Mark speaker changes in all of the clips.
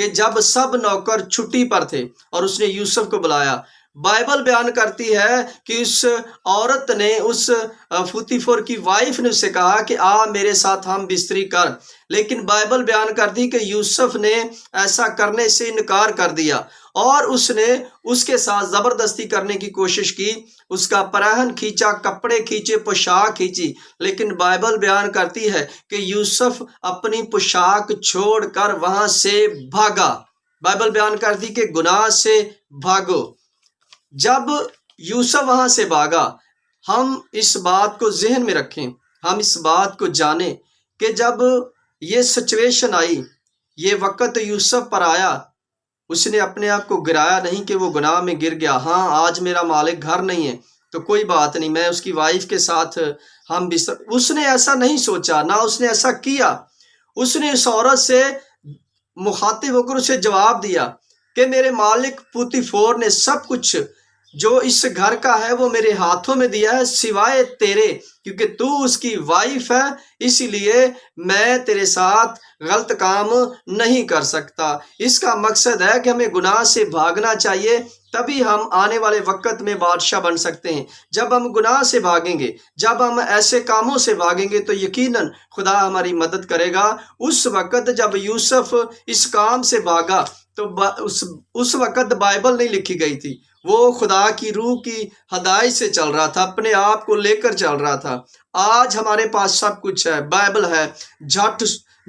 Speaker 1: کہ جب سب نوکر چھٹی پر تھے اور اس نے یوسف کو بلایا، بائبل بیان کرتی ہے کہ اس عورت نے، اس فوتیفر کی وائف نے اسے کہا کہ آ میرے ساتھ ہم بستری کر، لیکن بائبل بیان کرتی کہ یوسف نے ایسا کرنے سے انکار کر دیا اور اس نے اس کے ساتھ زبردستی کرنے کی کوشش کی، اس کا پراہن کھینچا، کپڑے کھینچے، پوشاک کھینچی، لیکن بائبل بیان کرتی ہے کہ یوسف اپنی پوشاک چھوڑ کر وہاں سے بھاگا۔ بائبل بیان کرتی کہ گناہ سے بھاگو۔ جب یوسف وہاں سے بھاگا، ہم اس بات کو ذہن میں رکھیں، ہم اس بات کو جانیں کہ جب یہ سچویشن آئی، یہ وقت یوسف پر آیا، اس نے اپنے آپ کو گرایا نہیں کہ وہ گناہ میں گر گیا، ہاں آج میرا مالک گھر نہیں ہے تو کوئی بات نہیں، میں اس کی وائف کے ساتھ اس نے ایسا نہیں سوچا، نہ اس نے ایسا کیا۔ اس نے اس عورت سے مخاطب ہو کر اسے جواب دیا کہ میرے مالک پوتیفر نے سب کچھ جو اس گھر کا ہے وہ میرے ہاتھوں میں دیا ہے، سوائے تیرے، کیونکہ تو اس کی وائف ہے، اسی لیے میں تیرے ساتھ غلط کام نہیں کر سکتا۔ اس کا مقصد ہے کہ ہمیں گناہ سے بھاگنا چاہیے، تبھی ہم آنے والے وقت میں بادشاہ بن سکتے ہیں۔ جب ہم گناہ سے بھاگیں گے، جب ہم ایسے کاموں سے بھاگیں گے تو یقیناً خدا ہماری مدد کرے گا۔ اس وقت جب یوسف اس کام سے بھاگا تو اس وقت بائبل نہیں لکھی گئی تھی، وہ خدا کی روح کی ہدایت سے چل رہا تھا، اپنے آپ کو لے کر چل رہا تھا۔ آج ہمارے پاس سب کچھ ہے، بائبل ہے،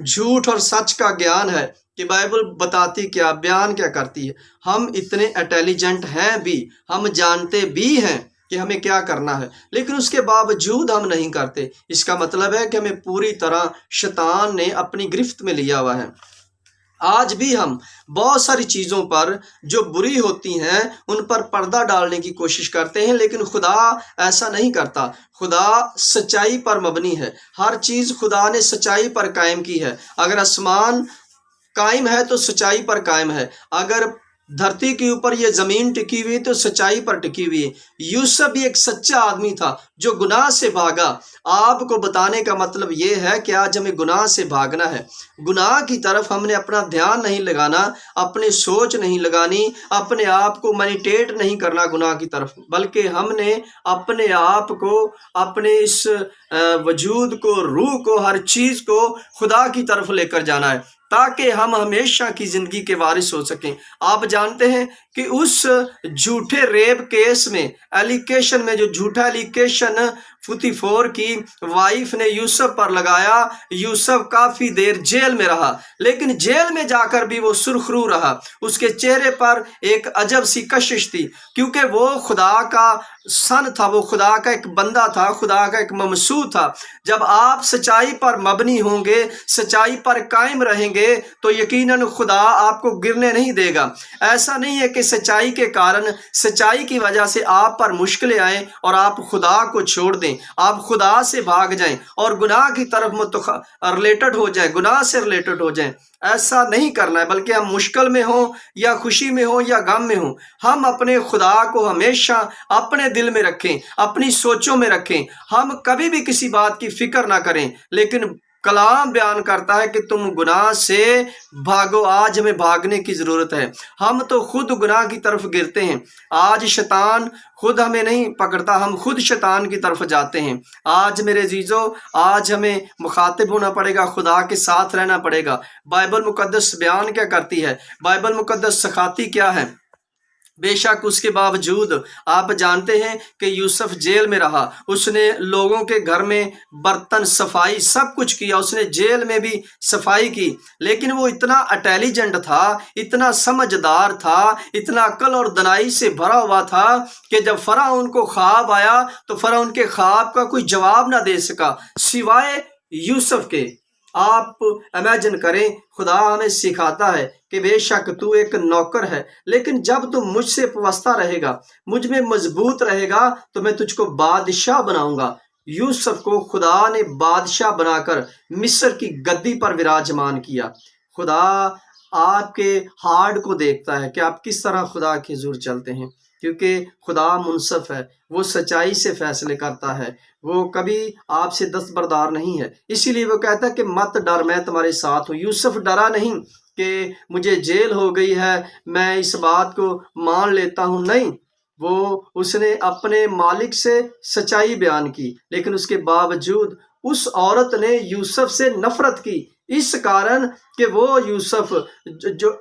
Speaker 1: جھوٹ اور سچ کا گیان ہے کہ بائبل بتاتی کیا، بیان کیا کرتی ہے۔ ہم اتنے انٹیلیجنٹ ہیں بھی، ہم جانتے بھی ہیں کہ ہمیں کیا کرنا ہے، لیکن اس کے باوجود ہم نہیں کرتے۔ اس کا مطلب ہے کہ ہمیں پوری طرح شیطان نے اپنی گرفت میں لیا ہوا ہے۔ آج بھی ہم بہت ساری چیزوں پر جو بری ہوتی ہیں ان پر پردہ ڈالنے کی کوشش کرتے ہیں، لیکن خدا ایسا نہیں کرتا۔ خدا سچائی پر مبنی ہے، ہر چیز خدا نے سچائی پر قائم کی ہے۔ اگر آسمان قائم ہے تو سچائی پر قائم ہے، اگر دھرتی کے اوپر یہ زمین ٹکی ہوئی تو سچائی پر ٹکی ہوئی ہے۔ یوسف بھی ایک سچا آدمی تھا جو گناہ سے بھاگا۔ آپ کو بتانے کا مطلب یہ ہے کہ آج ہمیں گناہ سے بھاگنا ہے، گناہ کی طرف ہم نے اپنا دھیان نہیں لگانا، اپنی سوچ نہیں لگانی، اپنے آپ کو میڈیٹیٹ نہیں کرنا گناہ کی طرف، بلکہ ہم نے اپنے آپ کو، اپنے اس وجود کو، روح کو، ہر چیز کو خدا کی طرف لے کر جانا ہے تاکہ ہم ہمیشہ کی زندگی کے وارث ہو سکیں۔ آپ جانتے ہیں کہ اس جھوٹے ریپ کیس میں، ایلیگیشن میں، جو جھوٹا ایلیگیشن فوتیفر کی وائف نے یوسف پر لگایا، یوسف کافی دیر جیل میں رہا، لیکن جیل میں جا کر بھی وہ سرخ رو رہا۔ اس کے چہرے پر ایک عجب سی کشش تھی، کیونکہ وہ خدا کا سن تھا، وہ خدا کا ایک بندہ تھا، خدا کا ایک ممسوح تھا۔ جب آپ سچائی پر مبنی ہوں گے، سچائی پر قائم رہیں گے تو یقیناً خدا آپ کو گرنے نہیں دے گا۔ ایسا نہیں ہے کہ سچائی کے کارن، سچائی کی وجہ سے آپ پر مشکلیں آئیں اور آپ خدا کو چھوڑ دیں، آپ خدا سے بھاگ جائیں اور گناہ کی طرف ریلیٹڈ ہو جائیں، گناہ سے ریلیٹڈ ہو جائیں۔ ایسا نہیں کرنا ہے، بلکہ ہم مشکل میں ہوں یا خوشی میں ہوں یا غم میں ہوں، ہم اپنے خدا کو ہمیشہ اپنے دل میں رکھیں، اپنی سوچوں میں رکھیں۔ ہم کبھی بھی کسی بات کی فکر نہ کریں، لیکن کلام بیان کرتا ہے کہ تم گناہ سے بھاگو۔ آج ہمیں بھاگنے کی ضرورت ہے، ہم تو خود گناہ کی طرف گرتے ہیں۔ آج شیطان خود ہمیں نہیں پکڑتا، ہم خود شیطان کی طرف جاتے ہیں۔ آج میرے عزیزو، آج ہمیں مخاطب ہونا پڑے گا، خدا کے ساتھ رہنا پڑے گا۔ بائبل مقدس بیان کیا کرتی ہے، بائبل مقدس سکھاتی کیا ہے؟ بے شک اس کے باوجود آپ جانتے ہیں کہ یوسف جیل میں رہا، اس نے لوگوں کے گھر میں برتن صفائی سب کچھ کیا، اس نے جیل میں بھی صفائی کی، لیکن وہ اتنا انٹیلیجنٹ تھا، اتنا سمجھدار تھا، اتنا عقل اور دانائی سے بھرا ہوا تھا کہ جب فرعون کو خواب آیا تو فرعون کے خواب کا کوئی جواب نہ دے سکا سوائے یوسف کے۔ آپ امیجن کریں، خدا ہمیں سکھاتا ہے کہ بے شک تو ایک نوکر ہے، لیکن جب تو مجھ سے وابستہ رہے گا، مجھ میں مضبوط رہے گا تو میں تجھ کو بادشاہ بناؤں گا۔ یوسف کو خدا نے بادشاہ بنا کر مصر کی گدی پر وراجمان کیا۔ خدا آپ کے ہارٹ کو دیکھتا ہے کہ آپ کس طرح خدا کے حضور چلتے ہیں، کیونکہ خدا منصف ہے، وہ سچائی سے فیصلے کرتا ہے، وہ کبھی آپ سے دستبردار نہیں ہے۔ اسی لیے وہ کہتا ہے کہ مت ڈر، میں تمہارے ساتھ ہوں۔ یوسف ڈرا نہیں، کہ مجھے جیل ہو گئی ہے، میں اس بات کو مان لیتا ہوں، نہیں، اس نے اپنے مالک سے سچائی بیان کی، لیکن اس کے باوجود اس عورت نے یوسف سے نفرت کی، اس کارن کہ وہ یوسف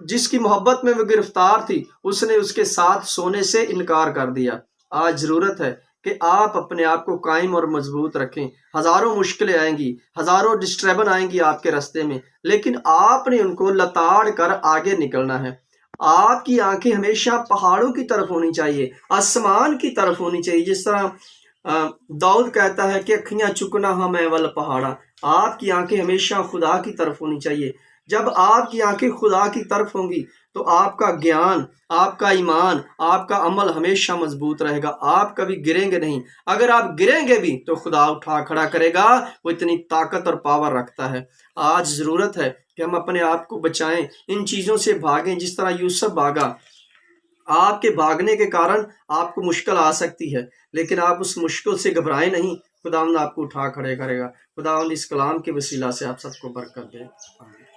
Speaker 1: جس کی محبت میں وہ گرفتار تھی، اس نے اس کے ساتھ سونے سے انکار کر دیا۔ آج ضرورت ہے کہ آپ اپنے آپ کو قائم اور مضبوط رکھیں۔ ہزاروں مشکلیں آئیں گی، ہزاروں ڈسٹربن آئیں گی آپ کے راستے میں، لیکن آپ نے ان کو لتاڑ کر آگے نکلنا ہے۔ آپ کی آنکھیں ہمیشہ پہاڑوں کی طرف ہونی چاہیے، آسمان کی طرف ہونی چاہیے، جس طرح داؤد کہتا ہے کہ اکھیاں چکنا ہم ول پہاڑا۔ آپ کی آنکھیں ہمیشہ خدا کی طرف ہونی چاہیے۔ جب آپ کی آنکھیں خدا کی طرف ہوں گی تو آپ کا گیان، آپ کا ایمان، آپ کا عمل ہمیشہ مضبوط رہے گا، آپ کبھی گریں گے نہیں۔ اگر آپ گریں گے بھی تو خدا اٹھا کھڑا کرے گا، وہ اتنی طاقت اور پاور رکھتا ہے۔ آج ضرورت ہے کہ ہم اپنے آپ کو بچائیں، ان چیزوں سے بھاگیں جس طرح یوسف بھاگا۔ آپ کے بھاگنے کے کارن آپ کو مشکل آ سکتی ہے، لیکن آپ اس مشکل سے گھبرائیں نہیں، خداوند آپ کو اٹھا کھڑے کرے گا۔ خداوند اس کلام کے وسیلہ سے آپ سب کو برکت دے۔ آمین۔